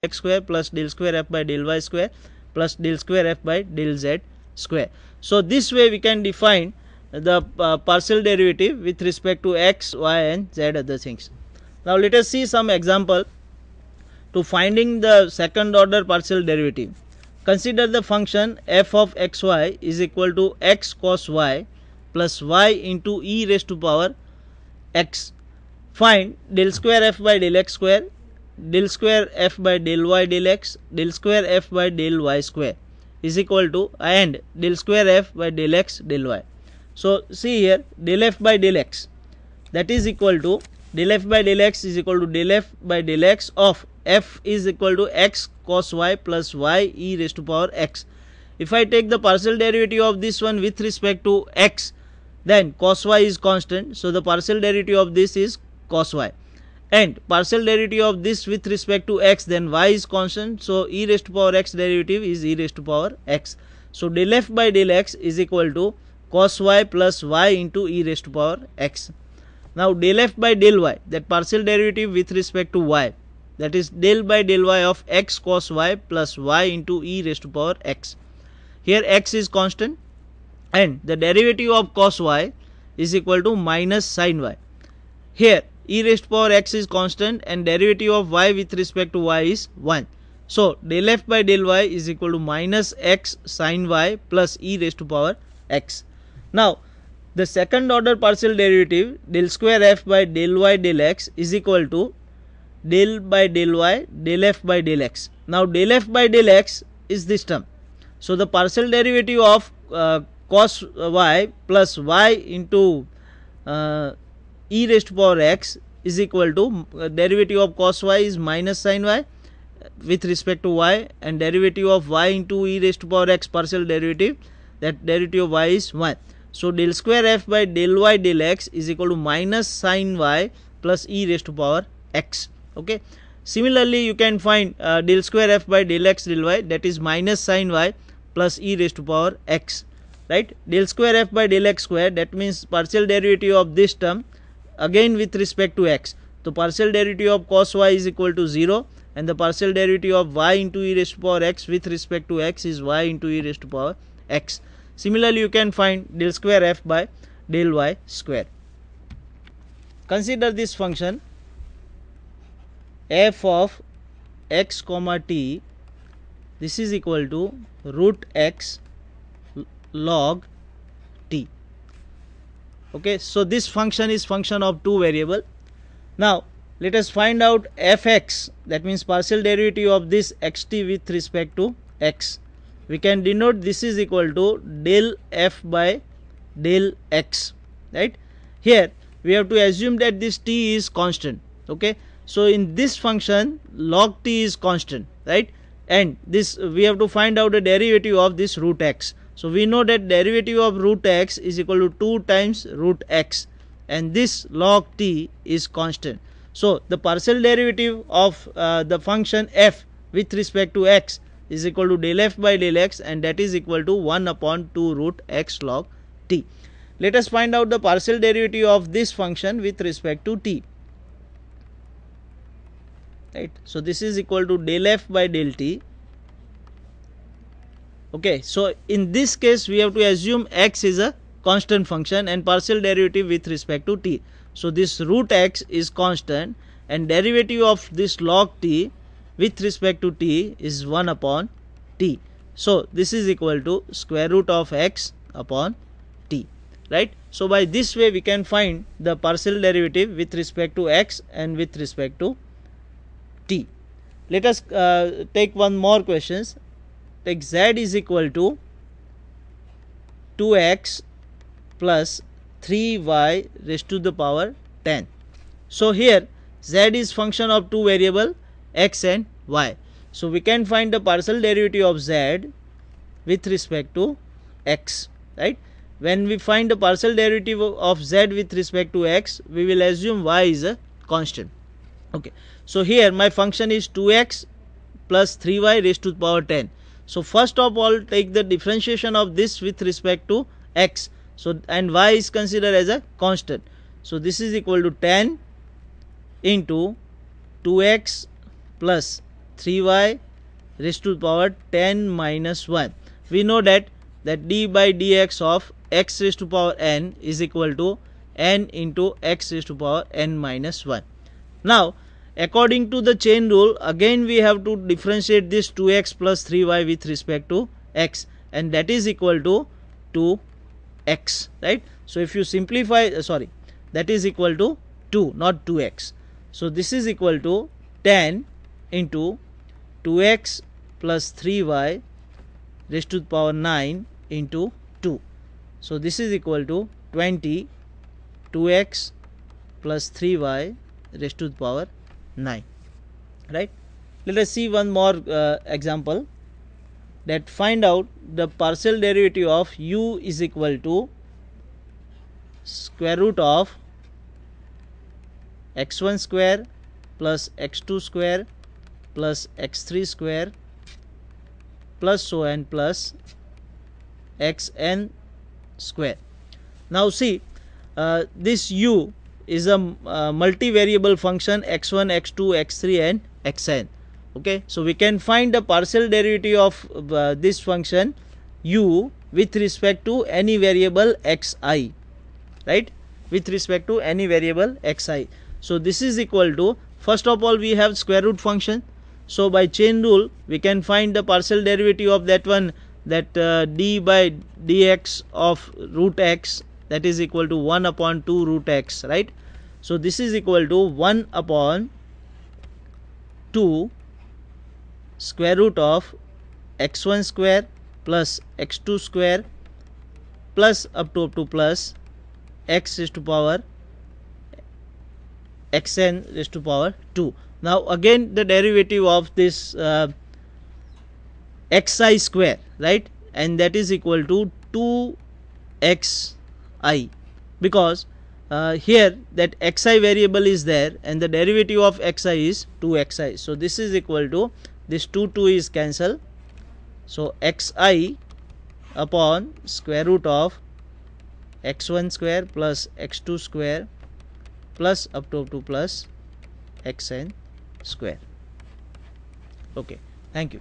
x square plus del square f by del y square plus del square f by del z square. So this way we can define the partial derivative with respect to x, y and z other things. Now let us see some example to finding the second order partial derivative. Consider the function f of xy is equal to x cos y plus y into e raised to power x. Find del square f by del x square, del square f by del y del x, del square f by del y square is equal to and del square f by del x del y. So see here, del f by del x, that is equal to del f by del x is equal to del f by del x of f is equal to x cos y plus y e raised to power x. If I take the partial derivative of this one with respect to x, then cos y is constant, so the partial derivative of this is cos y, and partial derivative of this with respect to x, then y is constant, so e raised to power x derivative is e raised to power x. So del f by del x is equal to cos y plus y into e raised to power x. Now del f by del y, that partial derivative with respect to y, that is del by del y of x cos y plus y into e raised to power x. Here x is constant and the derivative of cos y is equal to minus sin y. Here e raised to power x is constant and derivative of y with respect to y is 1. So del f by del y is equal to minus x sin y plus e raised to power x. Now the second order partial derivative del square f by del y del x is equal to del by del y del f by del x. Now del f by del x is this term. So the partial derivative of cos y plus y into e raised to power x is equal to derivative of cos y is minus sin y with respect to y, and derivative of y into e raised to power x partial derivative, that derivative of y is 1. So del square f by del y del x is equal to minus sin y plus e raised to power x. Okay. Similarly, you can find del square f by del x del y, that is minus sin y plus e raised to power x. Right. Del square f by del x square, that means partial derivative of this term again with respect to x. So partial derivative of cos y is equal to 0 and the partial derivative of y into e raised to power x with respect to x is y into e raised to power x. Similarly, you can find del square f by del y square. Consider this function f of x comma t, this is equal to root x log t. Okay, so this function is function of two variable. Now let us find out fx, that means partial derivative of this xt with respect to x. We can denote this is equal to del f by del x, right. Here we have to assume that this t is constant. Okay, so in this function log t is constant, right, and this we have to find out the derivative of this root x. So we know that derivative of root x is equal to 2 times root x, and this log t is constant. So the partial derivative of the function f with respect to x is equal to del f by del x, and that is equal to 1 upon 2 root x log t. Let us find out the partial derivative of this function with respect to t. Right. So this is equal to del f by del t. Okay, so in this case we have to assume x is a constant function and partial derivative with respect to t. So this root x is constant and derivative of this log t with respect to t is 1 upon t. So this is equal to square root of x upon t, right. So by this way we can find the partial derivative with respect to x and with respect to t. Let us take one more questions. Take z is equal to 2x plus 3y raised to the power 10. So here z is function of two variable x and y. So we can find the partial derivative of z with respect to x, right. When we find the partial derivative of z with respect to x, we will assume y is a constant. Okay, so here my function is 2x plus 3y raised to the power 10. So first of all take the differentiation of this with respect to x. So and y is considered as a constant. So this is equal to 10 into 2x plus 3y raised to the power 10 minus 1. We know that d by dx of x raised to power n is equal to n into x raised to power n minus 1. Now, according to the chain rule, again we have to differentiate this 2x plus 3y with respect to x, and that is equal to 2x, right? So if you simplify, that is equal to 2, not 2x. So this is equal to 10 into 2x plus 3y raised to the power 9 into 2. So this is equal to 20 2x plus 3y raised to the power 9, right? Let us see one more example, that find out the partial derivative of u is equal to square root of x1 square plus x2 square plus x3 square plus so on plus xn square. Now see, this u is a multivariable function x1, x2, x3 and xn. Okay, so we can find the partial derivative of this function u with respect to any variable xi, right? With respect to any variable xi. So this is equal to, first of all we have square root function. So by chain rule we can find the partial derivative of that one, that d by dx of root x, that is equal to 1 upon 2 root x, right? So this is equal to 1 upon 2 square root of x1 square plus x2 square plus up to plus x raised to power xn raised to power 2. Now again the derivative of this xi square, right, and that is equal to 2xi, because here that xi variable is there and the derivative of xi is 2xi. So this is equal to, this 2 is cancelled, so xi upon square root of x1 square plus x2 square plus up to plus xn square. Okay, thank you.